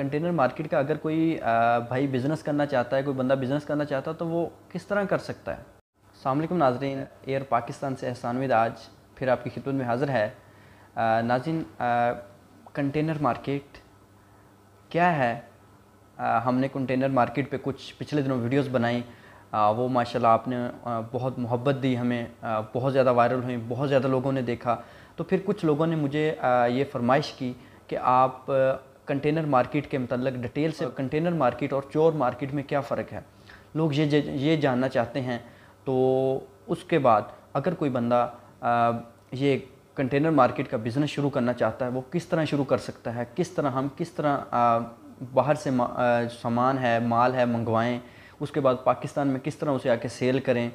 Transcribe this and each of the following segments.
Container market का अगर कोई भाई बिज़नेस करना चाहता है, कोई बंदा बिज़नेस करना चाहता है तो वो किस तरह कर सकता है। अस्सलाम वालेकुम नाज़रीन, एयर पाकिस्तान से एहसान उम्मीद आज फिर आपकी खिदमत में हाज़िर है। नाज़रीन, कंटेनर मार्केट क्या है। हमने कंटेनर मार्केट पे कुछ पिछले दिनों वीडियोस बनाई। वो माशाल्लाह आपने बहुत मोहब्बत दी हमें, बहुत ज़्यादा वायरल हुई, बहुत ज़्यादा लोगों ने देखा। तो फिर कुछ लोगों ने मुझे ये फरमाइश की कि आप कंटेनर मार्केट के मतलब डिटेल से, कंटेनर मार्केट और चोर मार्केट में क्या फ़र्क है, लोग ये जानना चाहते हैं। तो उसके बाद अगर कोई बंदा ये कंटेनर मार्केट का बिज़नेस शुरू करना चाहता है, वो किस तरह शुरू कर सकता है, किस तरह बाहर से सामान है, माल है, मंगवाएं, उसके बाद पाकिस्तान में किस तरह उसे आके सेल करें।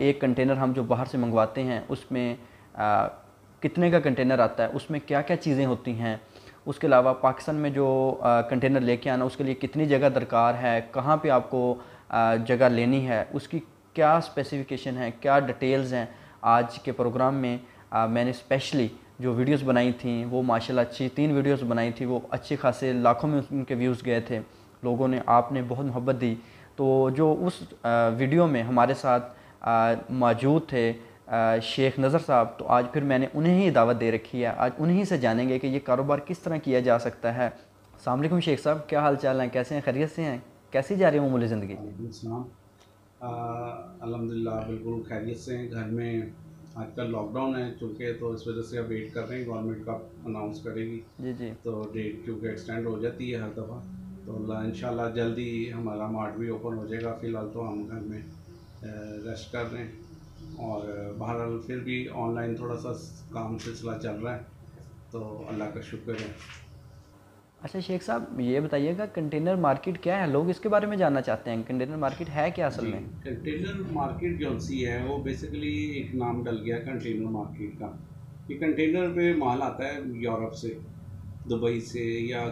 एक कंटेनर हम जो बाहर से मंगवाते हैं उसमें कितने का कंटेनर आता है, उसमें क्या क्या चीज़ें होती हैं। उसके अलावा पाकिस्तान में जो कंटेनर लेके आना, उसके लिए कितनी जगह दरकार है, कहाँ पे आपको जगह लेनी है, उसकी क्या स्पेसिफ़िकेशन है, क्या डिटेल्स हैं। आज के प्रोग्राम में मैंने स्पेशली जो वीडियोस बनाई थी वो माशाल्लाह अच्छी 3 वीडियोस बनाई थी, वो अच्छे खासे लाखों में उनके व्यूज़ गए थे। लोगों ने, आपने बहुत मोहब्बत दी। तो जो उस वीडियो में हमारे साथ मौजूद थे शेख नज़र साहब, तो आज फिर मैंने उन्हें ही दावत दे रखी है। आज उन्हीं से जानेंगे कि ये कारोबार किस तरह किया जा सकता है। अस्सलाम वालेकुम शेख साहब, क्या हाल चाल हैं, कैसे हैं, खैरियत से हैं, कैसी जा रही है मामूली ज़िंदगी। अल्हम्दुलिल्लाह बिल्कुल खैरियत से हैं। घर में आजकल लॉकडाउन है चूँकि, तो इस वजह से अब वेट कर रहे हैं गवर्नमेंट का अनाउंस करेगी जी जी तो डेट क्योंकि एक्सटेंड हो जाती है हर दफ़ा। तो इंशाल्लाह जल्दी हमारा मार्ट भी ओपन हो जाएगा। फ़िलहाल तो हम घर में रेस्ट कर रहे हैं और बहरहाल फिर भी ऑनलाइन थोड़ा सा काम सिलसिला चल रहा है, तो अल्लाह का शुक्र है। अच्छा शेख साहब, ये बताइएगा कंटेनर मार्केट क्या है, लोग इसके बारे में जानना चाहते हैं, कंटेनर मार्केट है क्या असल जी, में। कंटेनर मार्केट जो सी है वो बेसिकली एक नाम डल गया कंटेनर मार्केट का। ये कंटेनर पे माल आता है यूरोप से, दुबई से या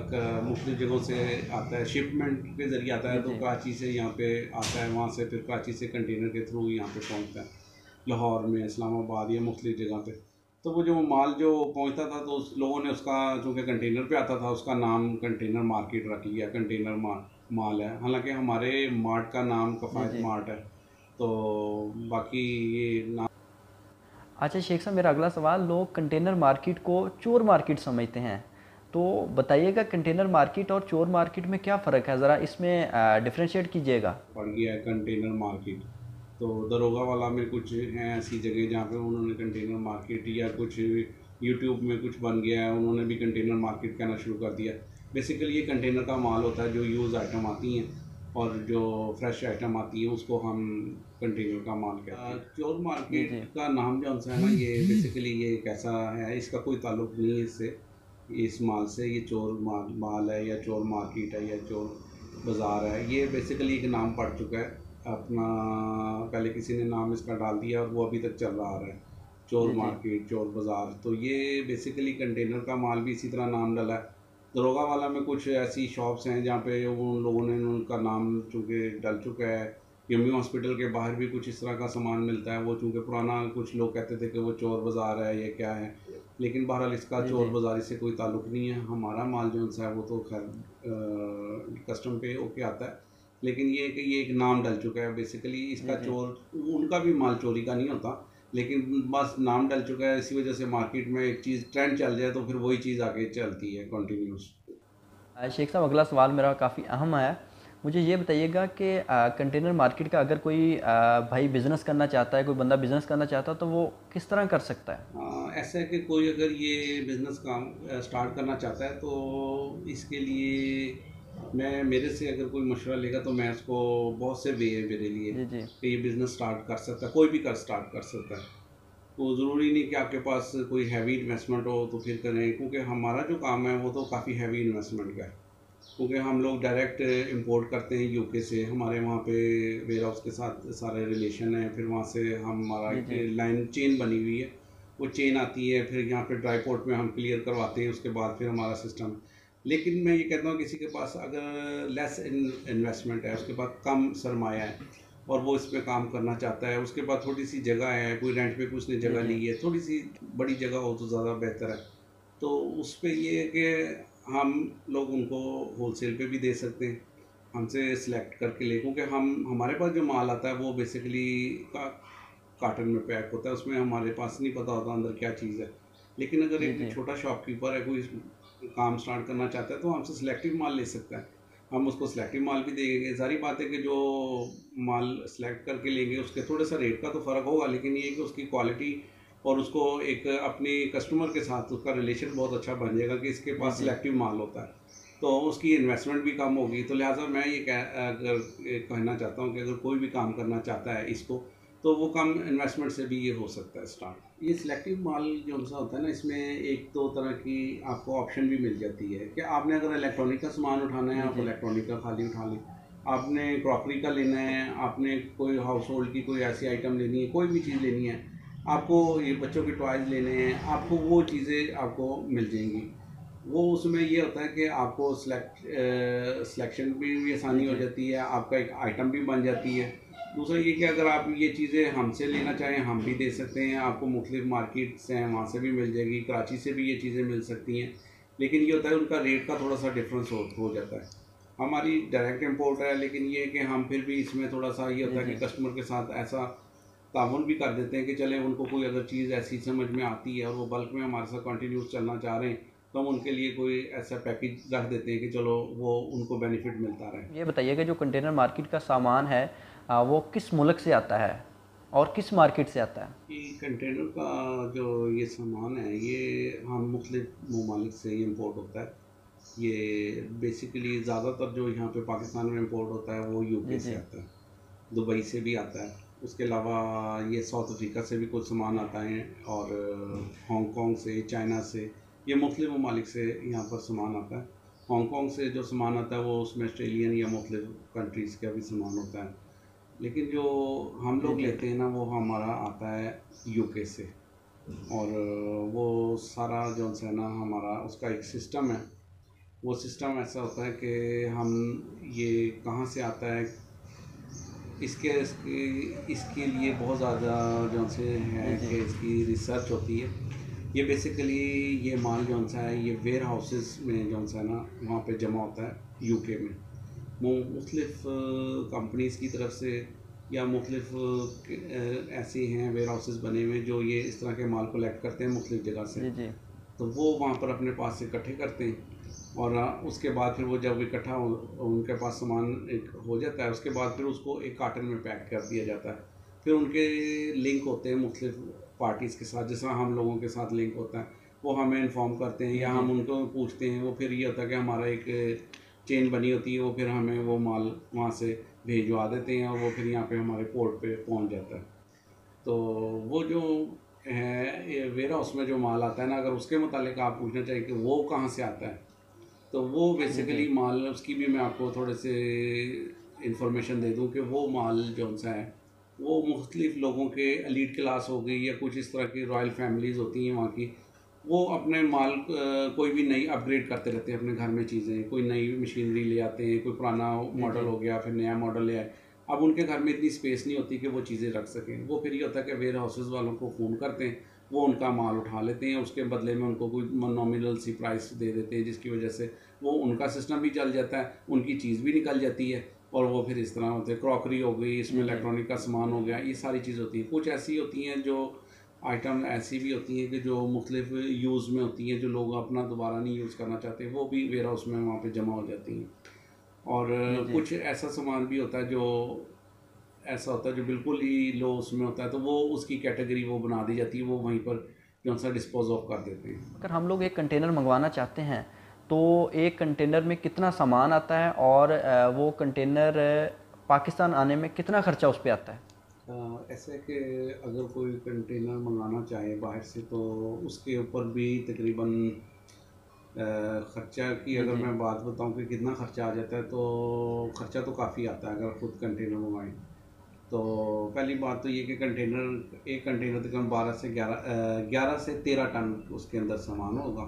मुख्तलिफ जगहों से आता है, शिपमेंट के ज़रिए आता जी है। तो जी कराची से यहाँ पे आता है, वहाँ से फिर कराची से कंटेनर के थ्रू यहाँ पे पहुँचता है, लाहौर में, इस्लामाबाद या मुख्तलिफ जगह पे। तो वो जो माल जो पहुँचता था तो उस लोगों ने उसका, चूँकि कंटेनर पे आता था, उसका नाम कंटेनर मार्केट रख लिया, कंटेनर माल है। हालांकि हमारे मार्ट का नाम जी कफ़ायत जी। मार्ट है। तो बाकी ये नाम अच्छा शेख साहब, मेरा अगला सवाल, लोग कंटेनर मार्केट को चोर मार्केट समझते हैं, तो बताइएगा कंटेनर मार्केट और चोर मार्केट में क्या फ़र्क है, ज़रा इसमें डिफ्रेंशिएट कीजिएगा। पड़ गया है कंटेनर मार्केट। तो दरोगा वाला में कुछ हैं ऐसी जगह जहाँ पे उन्होंने कंटेनर मार्केट, या कुछ यूट्यूब में कुछ बन गया है, उन्होंने भी कंटेनर मार्केट कहना शुरू कर दिया। बेसिकली ये कंटेनर का माल होता है, जो यूज़ आइटम आती हैं और जो फ्रेश आइटम आती है उसको हम कंटेनर का माल कहते हैं। चोर जी मार्केट जी का नाम जो है ना, ये बेसिकली ये एक ऐसा है, इसका कोई ताल्लुक नहीं है इससे, इस माल से। ये चोर माल है या चोर मार्केट है या चोर बाज़ार है, ये बेसिकली एक नाम पड़ चुका है अपना। पहले किसी ने नाम इसका डाल दिया और वो अभी तक चल रहा आ रहा है, चोर जी जी मार्केट, चोर बाज़ार। तो ये बेसिकली कंटेनर का माल भी इसी तरह नाम डला है। दरोगा वाला में कुछ ऐसी शॉप्स हैं जहाँ पे उन लोगों ने उनका नाम चूँकि डल चुका है। यमी हॉस्पिटल के बाहर भी कुछ इस तरह का सामान मिलता है, वो चूँकि पुराना, कुछ लोग कहते थे कि वो चोर बाज़ार है या क्या है, लेकिन बहरहाल इसका जी चोर जी बाज़ारी से कोई ताल्लुक़ नहीं है। हमारा माल जो है वो तो खैर कस्टम पे ओके आता है, लेकिन ये कि ये एक नाम डल चुका है बेसिकली जी इसका। जी। चोर उनका भी माल चोरी का नहीं होता, लेकिन बस नाम डल चुका है। इसी वजह से मार्केट में एक चीज़ ट्रेंड चल जाए तो फिर वही चीज़ आगे चलती है कंटिन्यूस। शेख साहब, अगला सवाल मेरा काफ़ी अहम है। मुझे ये बताइएगा कि कंटेनर मार्केट का अगर कोई भाई बिज़नेस करना चाहता है, कोई बंदा बिज़नेस करना चाहता है तो वो किस तरह कर सकता है। ऐसा है कि कोई अगर ये बिज़नेस काम स्टार्ट करना चाहता है तो इसके लिए मैं, मेरे से अगर कोई मशवरा लेगा तो मैं उसको बहुत से वे है मेरे लिए जी जी कि ये बिज़नेस स्टार्ट कर सकता है, कोई भी कर स्टार्ट कर सकता है। तो ज़रूरी नहीं कि आपके पास कोई हैवी इन्वेस्टमेंट हो तो फिर करें, क्योंकि हमारा जो काम है वो तो काफ़ी हैवी इन्वेस्टमेंट का है। क्योंकि हम लोग डायरेक्ट इंपोर्ट करते हैं यूके से, हमारे वहाँ पे वेयर हाउस के साथ सारे रिलेशन है, फिर वहाँ से हमारा जी एक जी लाइन चेन बनी हुई है, वो चेन आती है, फिर यहाँ पे ड्राई पोर्ट में हम क्लियर करवाते हैं, उसके बाद फिर हमारा सिस्टम। लेकिन मैं ये कहता हूँ किसी के पास अगर लेस इन्वेस्टमेंट है, उसके पास कम सरमाया है और वो इस पे काम करना चाहता है, उसके पास थोड़ी सी जगह है, कोई रेंट पे उसने जी जगह जी ली है, थोड़ी सी बड़ी जगह हो तो ज़्यादा बेहतर है। तो उस पे ये है कि हम लोग उनको होलसेल पे भी दे सकते हैं, हमसे सिलेक्ट करके ले, क्योंकि हम हमारे पास जो माल आता है वो बेसिकली कार्टन में पैक होता है, उसमें हमारे पास नहीं पता होता अंदर क्या चीज़ है। लेकिन अगर जी एक जी छोटा शॉपकीपर है, कोई काम स्टार्ट करना चाहता है, तो हमसे सिलेक्टिव माल ले सकता है, हम उसको सिलेक्टिव माल भी देंगे। सारी बात है कि जो माल सेलेक्ट करके लेंगे उसके थोड़ा सा रेट का तो फ़र्क होगा, लेकिन ये कि उसकी क्वालिटी और उसको एक अपने कस्टमर के साथ उसका रिलेशन बहुत अच्छा बन जाएगा कि इसके जी पास जी सिलेक्टिव माल होता है, तो उसकी इन्वेस्टमेंट भी कम होगी। तो लिहाजा मैं ये अगर कहना चाहता हूँ कि अगर कोई भी काम करना चाहता है इसको, तो वो कम इन्वेस्टमेंट से भी ये हो सकता है स्टार्ट। ये सिलेक्टिव माल जो सा होता है ना, इसमें एक दो तरह की आपको ऑप्शन भी मिल जाती है कि आपने अगर इलेक्ट्रॉनिक का सामान उठाना है, जी आप जी इलेक्ट्रॉनिक का खाली उठा लें, आपने क्रॉकरी का लेना है, आपने कोई हाउस होल्ड की कोई ऐसी आइटम लेनी है, कोई भी चीज़ लेनी है, आपको ये बच्चों के टॉयज़ लेने हैं, आपको वो चीज़ें आपको मिल जाएंगी। वो उसमें ये होता है कि आपको सिलेक्शन भी जी आसानी हो जी जाती है, आपका एक आइटम भी बन जाती है। दूसरा ये कि अगर आप ये चीज़ें हमसे लेना चाहें, हम भी दे सकते हैं आपको, मुख्तलिफ मार्केट्स हैं वहाँ से भी मिल जाएगी, कराची से भी ये चीज़ें मिल सकती हैं। लेकिन ये होता है उनका रेट का थोड़ा सा डिफरेंस हो जाता है। हमारी डायरेक्ट इम्पोर्ट है, लेकिन ये है कि हम फिर भी इसमें थोड़ा सा ये जी होता है जी कि कस्टमर के साथ ऐसा ताउन भी कर देते हैं कि चले उनको कोई अगर चीज़ ऐसी समझ में आती है और वो बल्क में हमारे साथ कंटिन्यूस चलना चाह रहे हैं, तो हम उनके लिए कोई ऐसा पैकेज रख देते हैं कि चलो वो उनको बेनिफिट मिलता रहे। ये बताइए कि जो कंटेनर मार्केट का सामान है वो किस मुल्क से आता है और किस मार्केट से आता है? कि कंटेनर का जो ये सामान है, ये हम मुख्तलिफ ममालिक से ये इम्पोर्ट होता है। ये बेसिकली ज़्यादातर जो यहाँ पे पाकिस्तान में इम्पोर्ट होता है वो जी यूके से जी आता है, दुबई से भी आता है। उसके अलावा ये साउथ अफ्रीका से भी कुछ सामान आता है, और हांगकांग से, चाइना से, ये मुख्तलिफ ममालिक से यहाँ पर सामान आता है। हांगकांग से जो सामान आता है वो उसमें ऑस्ट्रेलियन या मुख्तलिफ कंट्रीज़ का भी सामान होता है, लेकिन जो हम जी लोग जी लेते हैं ना वो हमारा आता है यूके से। और वो सारा जो है ना हमारा उसका एक सिस्टम है, वो सिस्टम ऐसा होता है कि हम ये कहाँ से आता है, इसके इसके लिए बहुत ज़्यादा जो से है जी जी कि इसकी रिसर्च होती है। ये बेसिकली ये माल जो सा है ये वेयर हाउसेस में जो सा है ना वहाँ पे जमा होता है यूके में, मुख्तलिफ कंपनीज़ की तरफ से, या मुख्तलिफ ऐसे हैं वेयर हाउसेस बने हुए जो ये इस तरह के माल कलेक्ट करते हैं मुख्तलिफ जगह से। जी जी तो वो वहाँ पर अपने पास से इकट्ठे करते हैं, और उसके बाद फिर वो जब इकट्ठा उनके पास सामान एक हो जाता है, उसके बाद फिर उसको एक कार्टन में पैक कर दिया जाता है। फिर उनके लिंक होते हैं मुख्तलिफ पार्टीज़ के साथ, जैसा हम लोगों के साथ लिंक होता है, वो हमें इन्फॉर्म करते हैं जी या जी हम उनको पूछते हैं। वो फिर ये होता है कि हमारा एक चेन बनी होती है, वो फिर हमें वो माल वहाँ से भेजवा देते हैं और वो फिर यहाँ पे हमारे पोर्ट पे पहुँच जाता है। तो वो जो है ये वेयर हाउस में जो माल आता है ना, अगर उसके मुतालिक आप पूछना चाहिए कि वो कहाँ से आता है, तो वो जी जी बेसिकली माल उसकी भी मैं आपको थोड़े से इंफॉर्मेशन दे दूं कि वो माल जो सा है वो मुख्तलिफ लोगों के एलीट क्लास हो गई या कुछ इस तरह की रॉयल फैमिलीज़ होती हैं वहाँ की, वो अपने माल कोई भी नई अपग्रेड करते रहते हैं अपने घर में चीज़ें, कोई नई मशीनरी ले आते हैं, कोई पुराना जी मॉडल जी हो गया फिर नया मॉडल ले आए। अब उनके घर में इतनी स्पेस नहीं होती कि वो चीज़ें रख सकें, वो फिर ये होता है कि वेयर हाउसेज़ वालों को फ़ोन करते हैं, वो उनका माल उठा लेते हैं, उसके बदले में उनको कोई नॉमिनल सी प्राइस दे देते हैं, जिसकी वजह से वो उनका सिस्टम भी चल जाता है, उनकी चीज़ भी निकल जाती है, और वो फिर इस तरह होते हैं। क्रॉकरी हो गई, इसमें जी जी इलेक्ट्रॉनिक का सामान हो गया, ये सारी चीज़ होती है। कुछ ऐसी होती हैं जो आइटम ऐसी भी होती हैं कि जो मुख्तलिफ यूज़ में होती हैं, जो लोग अपना दोबारा नहीं यूज़ करना चाहते, वो भी वेयर हाउस में वहाँ पे जमा हो जाती हैं। और जी जी कुछ ऐसा सामान भी होता है जो ऐसा होता है जो बिल्कुल ही लो उसमें होता है, तो वो उसकी कैटेगरी वो बना दी जाती है, वो वहीं पर जो सा डिस्पोज ऑफ कर देते हैं। अगर हम लोग एक कंटेनर मंगवाना चाहते हैं तो एक कंटेनर में कितना सामान आता है और वो कंटेनर पाकिस्तान आने में कितना खर्चा उस पे आता है? ऐसा कि अगर कोई कंटेनर मंगाना चाहे बाहर से, तो उसके ऊपर भी तकरीबन ख़र्चा की जी अगर जी मैं बात बताऊं कि कितना ख़र्चा आ जाता है, तो ख़र्चा तो काफ़ी आता है अगर ख़ुद कंटेनर मंगाएं। तो पहली बात तो ये कि कंटेनर, एक कंटेनर तकरीबन 11 से 13 टन उसके अंदर सामान होगा,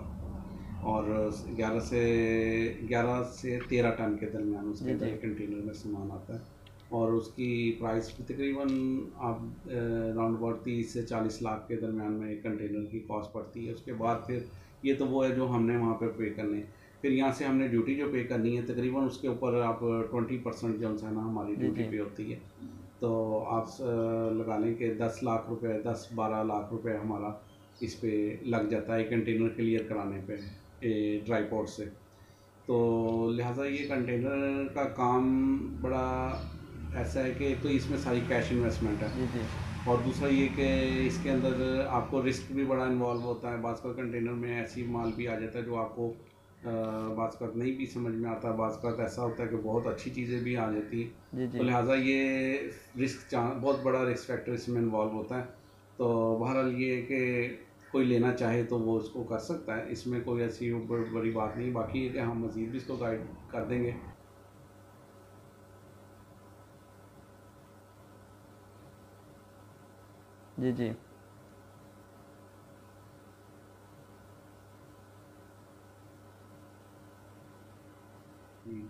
और 11 से 13 टन के दरमियान उसके जी अंदर जी एक कंटेनर में सामान आता है। और उसकी प्राइस भी तकरीबन आप राउंड अबाउट 30 से 40 लाख के दरमियान में एक कंटेनर की कॉस्ट पड़ती है। उसके बाद फिर ये तो वो है जो हमने वहाँ पे पे करने हैं। फिर यहाँ से हमने ड्यूटी जो पे करनी है तकरीबन उसके ऊपर आप 20% जो है ना हमारी ड्यूटी पे होती है। तो आप लगा लें कि 10 लाख रुपए 10-12 लाख रुपए हमारा इस पे लग जाता है कंटेनर क्लियर कराने पे ड्राई पोर्ट से। तो लिहाजा ये कंटेनर का काम बड़ा ऐसा है कि एक तो इसमें सारी कैश इन्वेस्टमेंट है और दूसरा ये कि इसके अंदर आपको रिस्क भी बड़ा इन्वॉल्व होता है। बाज़ कंटेनर में ऐसी माल भी आ जाता है जो आपको बाज़ नहीं भी समझ में आता, बाज़ ऐसा होता है कि बहुत अच्छी चीज़ें भी आ जाती हैं। तो लिहाजा ये रिस्क बहुत बड़ा रिस्क फैक्टर इसमें इन्वॉल्व होता है। तो बहरहाल ये है कि कोई लेना चाहे तो वो उसको कर सकता है, इसमें कोई ऐसी बड़ी बात नहीं। बाकी है कि हम मज़ीद भी इसको गाइड कर देंगे। जी जी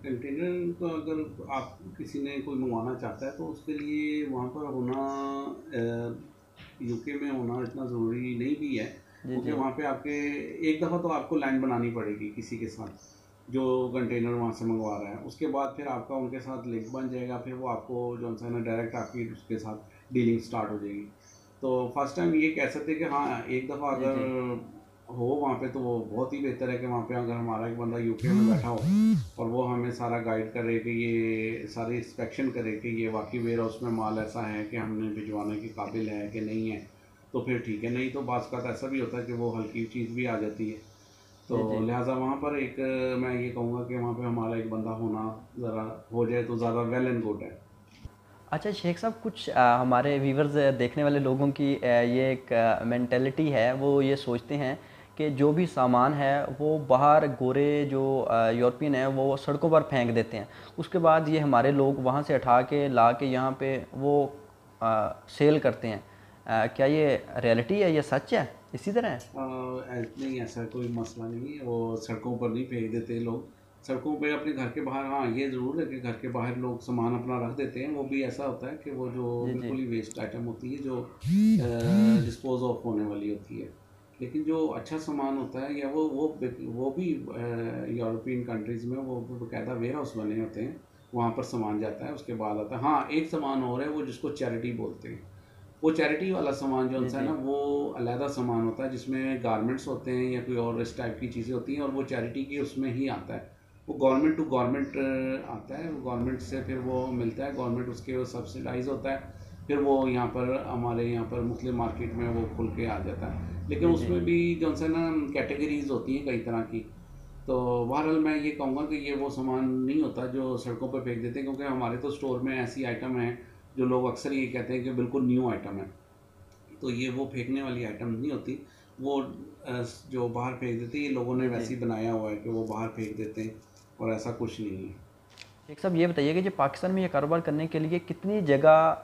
कंटेनर तो अगर आप किसी ने कोई मंगवाना चाहता है तो उसके लिए वहाँ पर होना यूके में होना इतना ज़रूरी नहीं भी है, क्योंकि वहाँ पे आपके एक दफ़ा तो आपको लाइन बनानी पड़ेगी किसी के साथ जो कंटेनर वहाँ से मंगवा रहा है। उसके बाद फिर आपका उनके साथ लिंक बन जाएगा, फिर वो आपको जो है ना डायरेक्ट आपकी उसके साथ डीलिंग स्टार्ट हो जाएगी। तो फर्स्ट टाइम ये कह सकते हैं कि हाँ एक दफ़ा अगर हो वहाँ पे तो वो बहुत ही बेहतर है कि वहाँ पे अगर हमारा एक बंदा यूके में बैठा हो और वो हमें सारा गाइड करे कि ये सारी इंस्पेक्शन करे कि ये वाकई वेयर हाउस में माल ऐसा है कि हमने भिजवाने के काबिल है कि नहीं है, तो फिर ठीक है। नहीं तो बाज़ का ऐसा भी होता है कि वो हल्की चीज़ भी आ जाती है। तो लिहाजा वहाँ पर एक मैं ये कहूँगा कि वहाँ पे हमारा एक बंदा होना ज़रा हो जाए तो ज़्यादा वेल एंड गुड है। अच्छा शेख साहब, कुछ हमारे व्यूवर्स देखने वाले लोगों की ये एक मेंटेलिटी है, वो ये सोचते हैं कि जो भी सामान है वो बाहर गोरे जो यूरोपियन है वो सड़कों पर फेंक देते हैं, उसके बाद ये हमारे लोग वहाँ से उठा के ला के यहाँ पे वो सेल करते हैं। क्या ये रियलिटी है, ये सच है, इसी तरह है? नहीं, ऐसा कोई मसला नहीं है, वो सड़कों पर नहीं फेंक देते लोग, सड़कों पे अपने घर के बाहर। हाँ ये ज़रूर है कि घर के बाहर लोग सामान अपना रख देते हैं, वो भी ऐसा होता है कि वो जो बिल्कुल ही वेस्ट आइटम होती है जो डिस्पोज ऑफ होने वाली होती है। लेकिन जो अच्छा सामान होता है या वो भी यूरोपियन कंट्रीज़ में वो बाकायदा वेयर हाउस बने होते हैं, वहाँ पर सामान जाता है, उसके बाद आता है। हाँ एक सामान और है वो जिसको चैरिटी बोलते हैं, वो चैरिटी वाला सामान जो है ना वो अलहदा सामान होता है जिसमें गारमेंट्स होते हैं या कोई और इस टाइप की चीज़ें होती हैं और वो चैरिटी की उसमें ही आता है। वो गवर्नमेंट टू गवर्नमेंट आता है, वो गवर्नमेंट से फिर वो मिलता है, गवर्नमेंट उसके सब्सिडाइज होता है, फिर वो यहाँ पर हमारे यहाँ पर मुस्लिम मार्केट में वो खुल के आ जाता है। लेकिन उसमें भी जो है ना कैटेगरीज होती हैं कई तरह की। तो बहरहाल मैं ये कहूँगा कि ये वो सामान नहीं होता जो सड़कों पर फेंक देते हैं, क्योंकि हमारे तो स्टोर में ऐसी आइटम है जो लोग अक्सर ये कहते हैं कि बिल्कुल न्यू आइटम है, तो ये वो फेंकने वाली आइटम नहीं होती। वो जो बाहर फेंक देते हैं ये लोगों ने वैसे ही बनाया हुआ है कि वो बाहर फेंक देते हैं, और ऐसा कुछ नहीं है। एक साहब ये बताइए कि जो पाकिस्तान में ये कारोबार करने के लिए कितनी जगह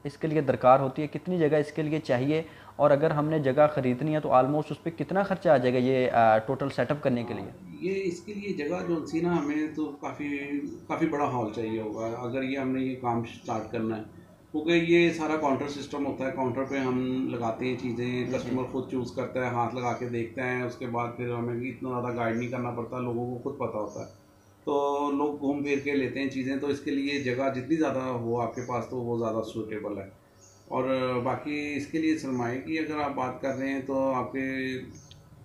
इसके लिए दरकार होती है, कितनी जगह इसके लिए चाहिए, और अगर हमने जगह ख़रीदनी है तो आलमोस्ट उस पर कितना खर्चा आ जाएगा ये टोटल सेटअप करने के लिए? ये इसके लिए जगह जो सी ना हमें तो काफ़ी बड़ा हॉल चाहिए होगा अगर ये हमने ये काम स्टार्ट करना है, क्योंकि ये सारा काउंटर सिस्टम होता है। काउंटर पे हम लगाते हैं चीज़ें, कस्टमर खुद चूज़ करता है, हाथ लगा के देखता है, उसके बाद फिर हमें इतना ज़्यादा गाइड नहीं करना पड़ता, लोगों को खुद पता होता है, तो लोग घूम फिर के लेते हैं चीज़ें। तो इसके लिए जगह जितनी ज़्यादा हो आपके पास तो वो ज़्यादा सूटेबल है। और बाकी इसके लिए सरमाए की अगर आप बात कर रहे हैं तो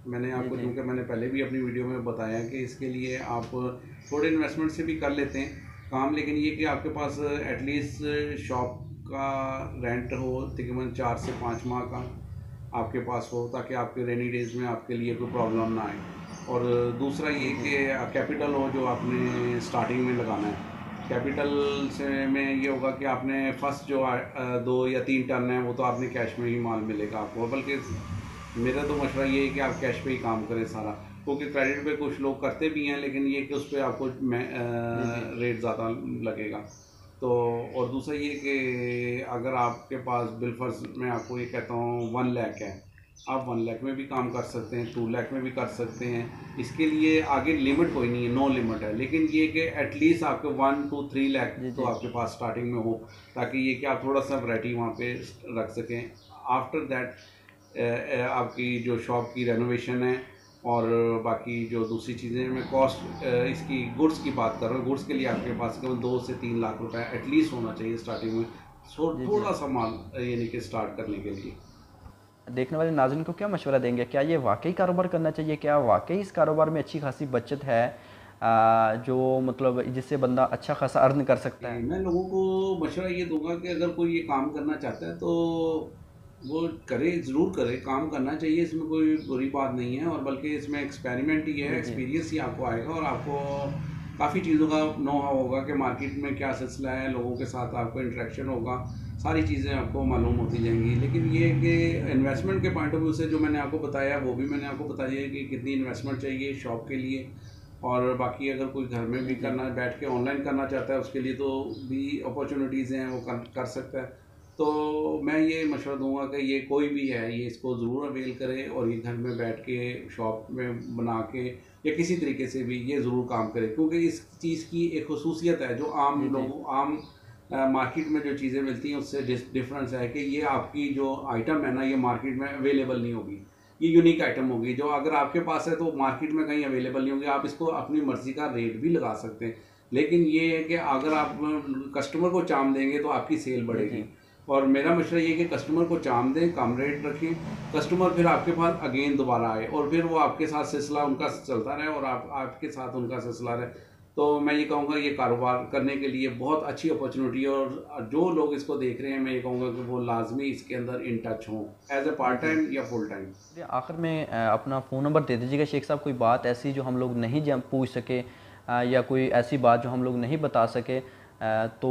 मैंने आपको क्योंकि मैंने पहले भी अपनी वीडियो में बताया कि इसके लिए आप थोड़े इन्वेस्टमेंट से भी कर लेते हैं काम, लेकिन ये कि आपके पास एटलीस्ट शॉप का रेंट हो तकरीबन 4 से 5 माह का आपके पास हो, ताकि आपके रेनी डेज में आपके लिए कोई प्रॉब्लम ना आए। और दूसरा ये कि कैपिटल हो जो आपने स्टार्टिंग में लगाना है। कैपिटल से में ये होगा कि आपने फर्स्ट जो 2 या 3 टन है वो तो आपने कैश में ही माल मिलेगा आपको, बल्कि मेरा तो मशवरा ये है कि आप कैश पे ही काम करें सारा, क्योंकि क्रेडिट पे कुछ लोग करते भी हैं लेकिन ये कि उस पर आपको रेट ज़्यादा लगेगा। तो और दूसरा ये कि अगर आपके पास बिलफर्ज मैं आपको ये कहता हूँ 1 लाख है, आप 1 लाख में भी काम कर सकते हैं, 2 लाख में भी कर सकते हैं। इसके लिए आगे लिमिट कोई नहीं है, नो लिमिट है, लेकिन ये कि एटलीस्ट आपके 1 to 3 लाख तो आपके पास स्टार्टिंग में हो, ताकि ये कि आप थोड़ा सा वैरायटी वहाँ पे रख सकें। आफ्टर दैट आपकी जो शॉप की रेनोवेशन है और बाकी जो दूसरी चीज़ें मैं कॉस्ट इसकी गुड्स की बात कर रहा हूँ, गुड्स के लिए आपके पास केवल 2 से 3 लाख रुपए एटलीस्ट होना चाहिए स्टार्टिंग में, जी जी। थोड़ा सा माल यानी कि स्टार्ट करने के लिए। देखने वाले नाज़रीन को क्या मशवरा देंगे, क्या ये वाकई कारोबार करना चाहिए, क्या वाकई इस कारोबार में अच्छी खासी बचत है, जो मतलब जिससे बंदा अच्छा खासा अर्न कर सकता है? मैं लोगों को मशवरा ये दूंगा कि अगर कोई ये काम करना चाहता है तो वो करे, ज़रूर करे, काम करना चाहिए, इसमें कोई बुरी बात नहीं है। और बल्कि इसमें एक्सपेरिमेंट ही है, जी जी। एक्सपीरियंस ही आपको आएगा और आपको काफ़ी चीज़ों का नो हाउ होगा कि मार्केट में क्या सिलसिला है, लोगों के साथ आपको इंटरेक्शन होगा, सारी चीज़ें आपको मालूम होती जाएंगी। लेकिन ये है कि इन्वेस्टमेंट के पॉइंट ऑफ व्यू से जो मैंने आपको बताया वो भी मैंने आपको बता दिया कि कितनी इन्वेस्टमेंट चाहिए शॉप के लिए। और बाकी अगर कोई घर में जी भी जी। करना, बैठ के ऑनलाइन करना चाहता है, उसके लिए तो भी अपॉर्चुनिटीज़ हैं, वो कर सकता है। तो मैं ये मशवरा दूंगा कि ये कोई भी है, ये इसको ज़रूर अवेल करे और ये घर में बैठ के शॉप में बना के या किसी तरीके से भी ये ज़रूर काम करे, क्योंकि इस चीज़ की एक खसूसियत है जो आम जी जी। लोगों आम मार्केट में जो चीज़ें मिलती हैं उससे डिफरेंस है कि ये आपकी जो आइटम है ना, ये मार्केट में अवेलेबल नहीं होगी, ये यूनिक आइटम होगी जो अगर आपके पास है तो मार्केट में कहीं अवेलेबल नहीं होगी। आप इसको अपनी मर्ज़ी का रेट भी लगा सकते हैं, लेकिन ये है कि अगर आप कस्टमर को चाम देंगे तो आपकी सेल जी बढ़ेगी। जी। और मेरा मशवरा ये है कि कस्टमर को चाम दें, कम रेट रखें, कस्टमर फिर आपके पास अगेन दोबारा आए और फिर वो आपके साथ सिलसिला उनका चलता रहे और आप आपके साथ उनका सिलसिला रहे। तो मैं ये कहूँगा ये कारोबार करने के लिए बहुत अच्छी अपॉर्चुनिटी है और जो लोग इसको देख रहे हैं मैं ये कहूँगा कि वो लाजमी इसके अंदर इन टच हों, एज ए जी पार्ट जी। टाइम या फुल टाइम। चलिए, आखिर में अपना फ़ोन नंबर दे दीजिएगा शेख साहब, कोई बात ऐसी जो हम लोग नहीं जान पूछ सके, या कोई ऐसी बात जो हम लोग नहीं बता सके, तो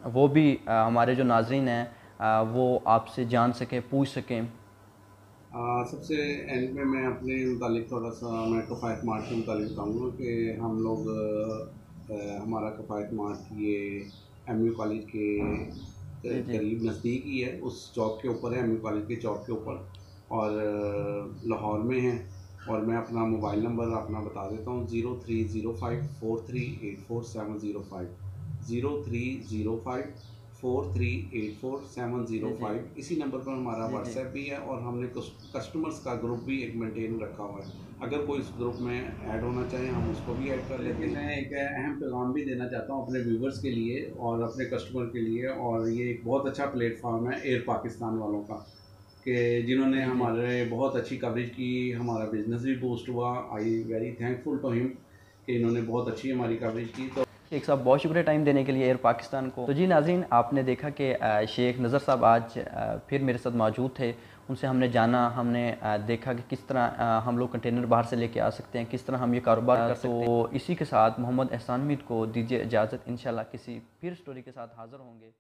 वो भी हमारे जो नाजरीन हैं वो आपसे जान सकें, पूछ सकें। सबसे एंड में मैं अपने मुतालिक थोड़ा सा मैं कफ़ायत मार्ट के मुतालिक बताऊँगा कि हम लोग हमारा कफ़ायत मार्ट ये एमयू कॉलेज के जी जी। करीब नज़दीक ही है, उस चौक के ऊपर है, एमयू कॉलेज के चौक के ऊपर, और लाहौर में है। और मैं अपना मोबाइल नंबर अपना बता देता हूँ, 0305438470 जी जी। 0305438470 इसी नंबर पर हमारा जी जी। व्हाट्सएप भी है और हमने कस्टमर्स का ग्रुप भी एक मेंटेन रखा हुआ है। अगर कोई इस ग्रुप में ऐड होना चाहे हम उसको भी ऐड कर लेते हैं। मैं एक अहम पैगाम भी देना चाहता हूँ अपने व्यूवर्स के लिए और अपने कस्टमर के लिए, और ये एक बहुत अच्छा प्लेटफॉर्म है एयर पाकिस्तान वालों का, कि जिन्होंने जी जी। हमारे बहुत अच्छी कवरेज की, हमारा बिजनेस भी बूस्ट हुआ। I very thankful to him कि इन्होंने बहुत अच्छी हमारी कवरेज की। तो शेख साहब, बहुत शुक्रिया टाइम देने के लिए एयर पाकिस्तान को। तो जी नाज़रीन, आपने देखा कि शेख नज़र साहब आज फिर मेरे साथ मौजूद थे। उनसे हमने जाना, हमने देखा कि किस तरह हम लोग कंटेनर बाहर से लेके आ सकते हैं, किस तरह हम ये कारोबार कर सकते हैं। तो इसी के साथ मोहम्मद एहसान मीद को दीजिए इजाज़त, इंशाल्लाह किसी फिर स्टोरी के साथ हाज़िर होंगे।